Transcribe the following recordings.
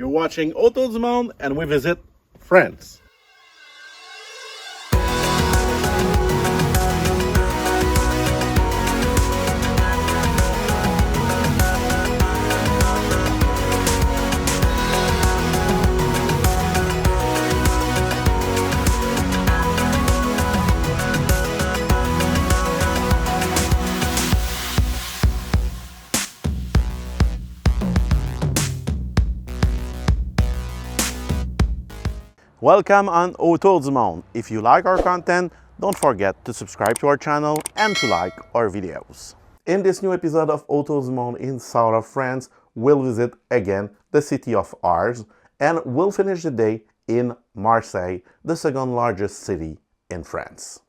You're watching Autour du Monde and we visit France. Welcome on Autour du Monde. If you like our content, don't forget to subscribe to our channel and to like our videos. In this new episode of Autour du Monde in south of France, we'll visit again the city of Arles and we'll finish the day in Marseille, the second largest city in France.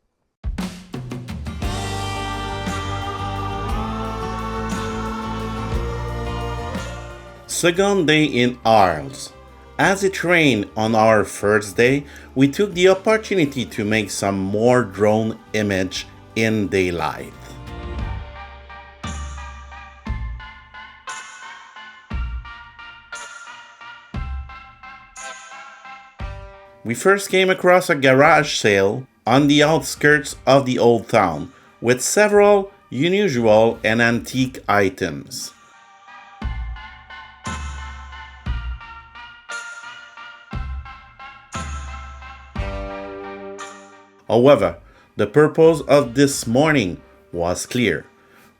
Second day in Arles. As it rained on our first day, we took the opportunity to make some more drone image in daylight. We first came across a garage sale on the outskirts of the old town with several unusual and antique items. However, the purpose of this morning was clear.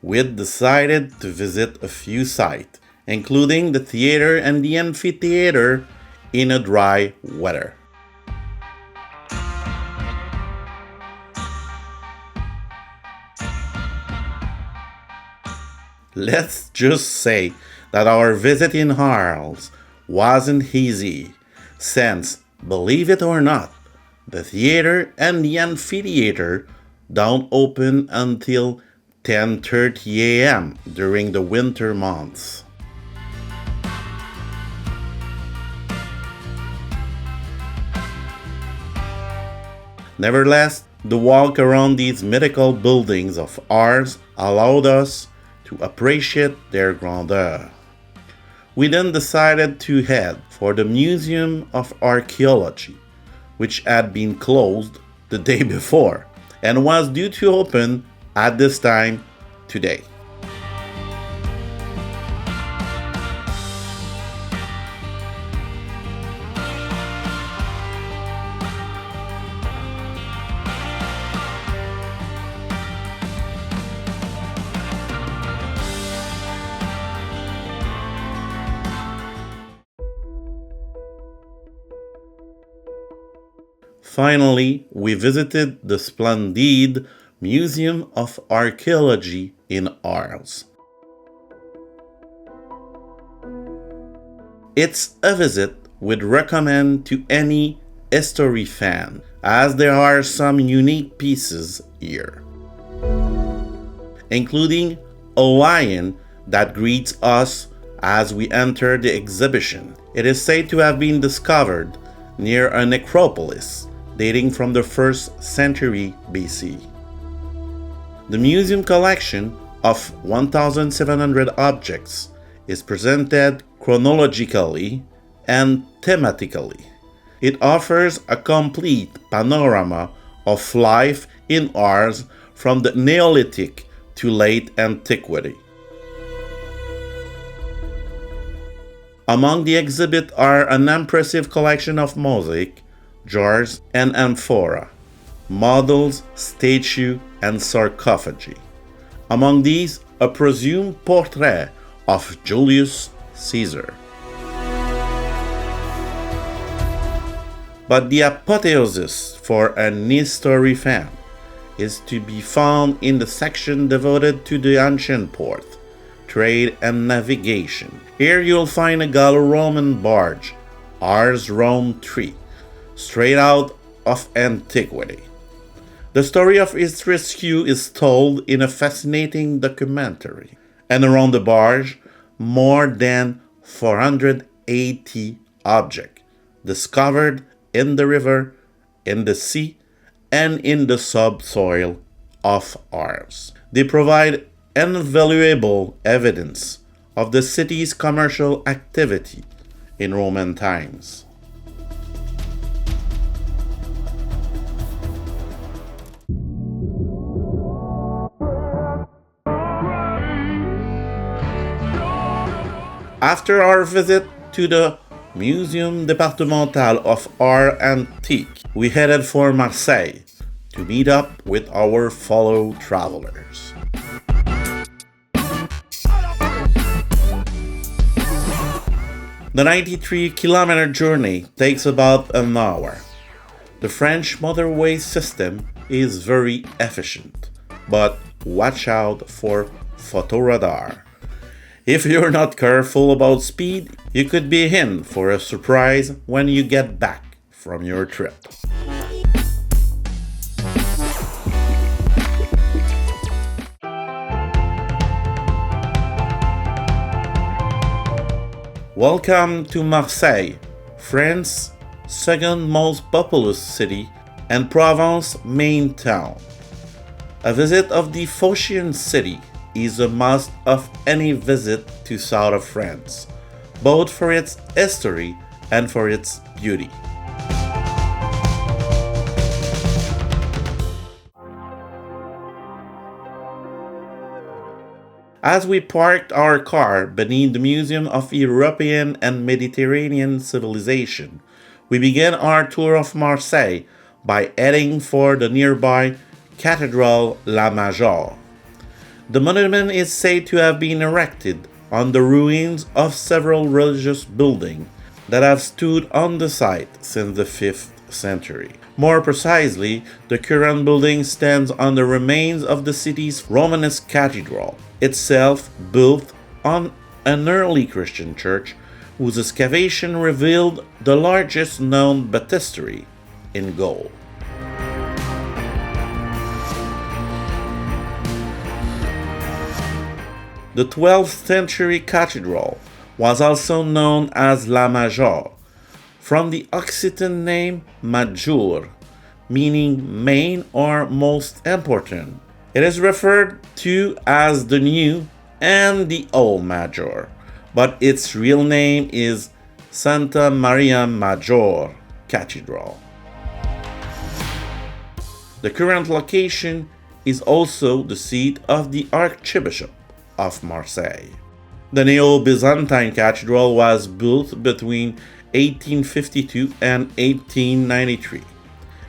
We had decided to visit a few sites, including the theater and the amphitheater in a dry weather. Let's just say that our visit in Arles wasn't easy, since, believe it or not, the theater and the amphitheater don't open until 10:30 a.m. during the winter months. Nevertheless, the walk around these mythical buildings of Arles allowed us to appreciate their grandeur. We then decided to head for the Museum of Archaeology, which had been closed the day before and was due to open at this time today. Finally, we visited the Splendid Museum of Archaeology in Arles. It's a visit we'd recommend to any history fan, as there are some unique pieces here, including a lion that greets us as we enter the exhibition. It is said to have been discovered near a necropolis dating from the 1st century BC. The museum collection of 1,700 objects is presented chronologically and thematically. It offers a complete panorama of life in Arles from the Neolithic to late antiquity. Among the exhibits are an impressive collection of mosaic, jars and amphora, models, statues, and sarcophagi. Among these, a presumed portrait of Julius Caesar. But the apotheosis for an history fan is to be found in the section devoted to the ancient port, trade, and navigation. Here you'll find a Gallo-Roman barge, Ars Rome 3, straight out of antiquity. The story of its rescue is told in a fascinating documentary. And around the barge, more than 480 objects discovered in the river, in the sea, and in the subsoil of Arles. They provide invaluable evidence of the city's commercial activity in Roman times. After our visit to the Muséum départemental of Art Antique, we headed for Marseille to meet up with our fellow travelers. The 93-kilometer journey takes about an hour. The French motorway system is very efficient, but watch out for photoradar. If you're not careful about speed, you could be in for a surprise when you get back from your trip. Welcome to Marseille, France's second most populous city and Provence's main town. A visit of the Phocian city is a must of any visit to south of France, both for its history and for its beauty. As we parked our car beneath the Museum of European and Mediterranean Civilization, we began our tour of Marseille by heading for the nearby Cathedral La Major. The monument is said to have been erected on the ruins of several religious buildings that have stood on the site since the 5th century. More precisely, the current building stands on the remains of the city's Romanesque cathedral, itself built on an early Christian church whose excavation revealed the largest known baptistry in gold. The 12th century cathedral was also known as La Major, from the Occitan name major, meaning main or most important. It is referred to as the New and the Old Major, but its real name is Santa Maria Maggiore Cathedral. The current location is also the seat of the Archbishop of Marseille. The Neo-Byzantine Cathedral was built between 1852 and 1893.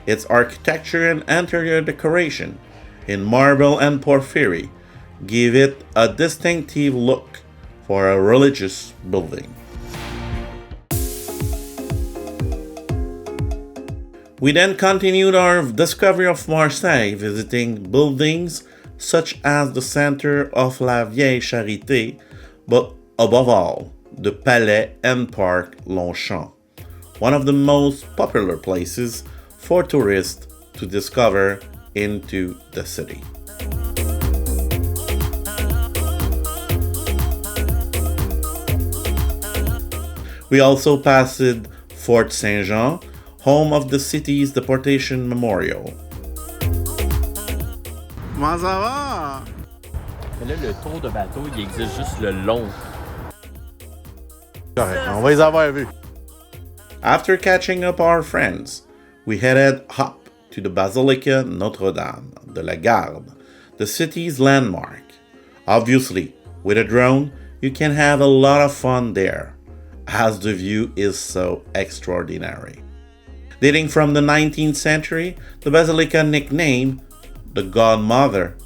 Its architecture and interior decoration in marble and porphyry give it a distinctive look for a religious building. We then continued our discovery of Marseille, visiting buildings such as the Center of la Vieille Charité, but above all, the Palais and Parc Longchamp, one of the most popular places for tourists to discover into the city. We also passed Fort Saint-Jean, home of the city's deportation memorial. Comment ça va? Mais là, le tour de bateau, il existe juste le long. Correct, on va les avoir vus. After catching up our friends, we headed up to the Basilica Notre-Dame-de-la-Garde, the city's landmark. Obviously, with a drone, you can have a lot of fun there, as the view is so extraordinary. Dating from the 19th century, the Basilica, nicknamed the Godmother,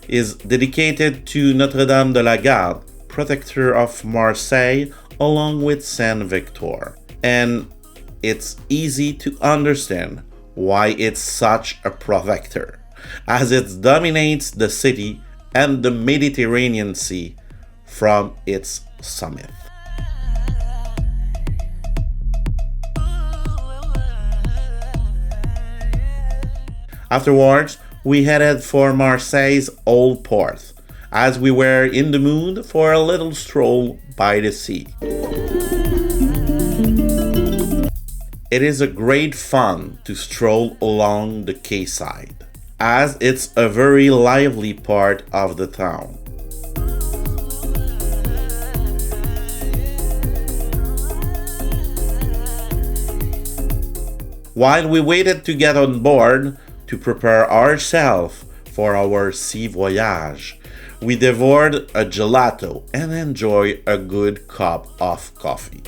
is dedicated to Notre-Dame-de-la-Garde, protector of Marseille, along with Saint Victor. And it's easy to understand why it's such a protector, as it dominates the city and the Mediterranean Sea from its summit. Afterwards, we headed for Marseille's Old Port, as we were in the mood for a little stroll by the sea. It is a great fun to stroll along the quayside, as it's a very lively part of the town. While we waited to get on board to prepare ourselves for our sea voyage, we devoured a gelato and enjoyed a good cup of coffee.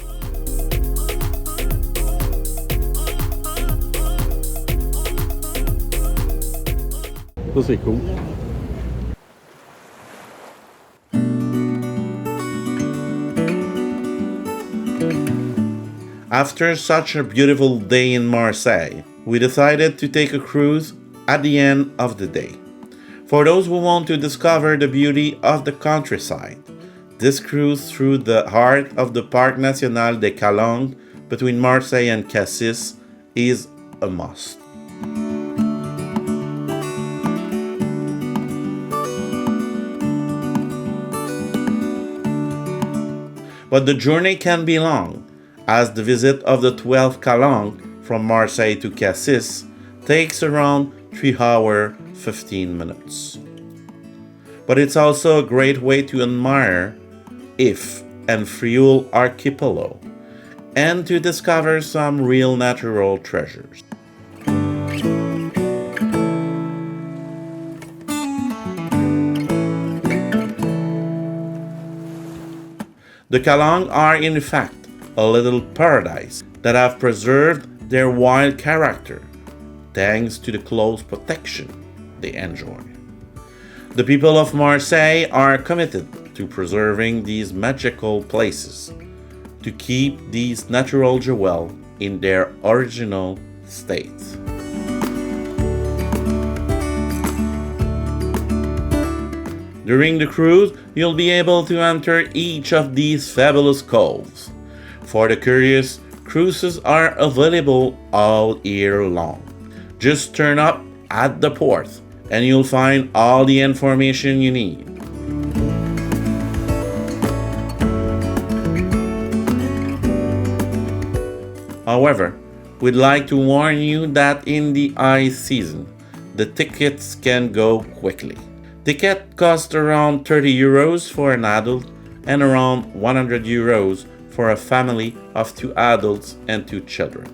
Ça, c'est cool. After such a beautiful day in Marseille, we decided to take a cruise at the end of the day. For those who want to discover the beauty of the countryside, this cruise through the heart of the Parc National des Calanques between Marseille and Cassis is a must. But the journey can be long, as the visit of the 12 calanques from Marseille to Cassis takes around 3 hours 15 minutes. But it's also a great way to admire If and Frioul archipelago and to discover some real natural treasures. The calanques are in fact a little paradise that have preserved their wild character thanks to the close protection they enjoy. The people of Marseille are committed to preserving these magical places, to keep these natural jewels in their original state. During the cruise, you'll be able to enter each of these fabulous coves. For the curious, cruises are available all year long. Just turn up at the port and you'll find all the information you need. However, we'd like to warn you that in the high season, the tickets can go quickly. Ticket costs around 30 euros for an adult and around 100 euros for a family of 2 adults and 2 children.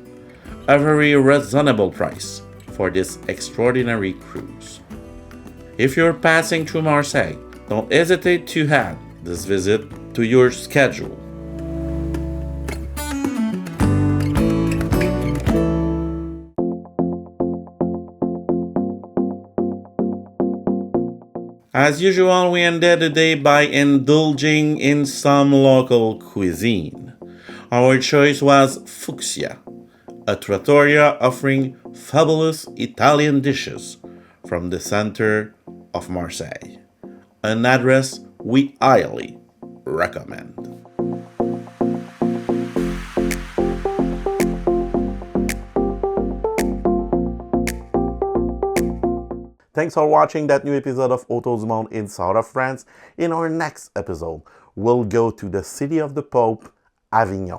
A very reasonable price for this extraordinary cruise. If you're passing through Marseille, don't hesitate to add this visit to your schedule. As usual, we ended the day by indulging in some local cuisine. Our choice was Fucsia, a trattoria offering fabulous Italian dishes from the center of Marseille. An address we highly recommend. Thanks for watching that new episode of Autour du Monde in South of France. In our next episode, we'll go to the city of the Pope, Avignon.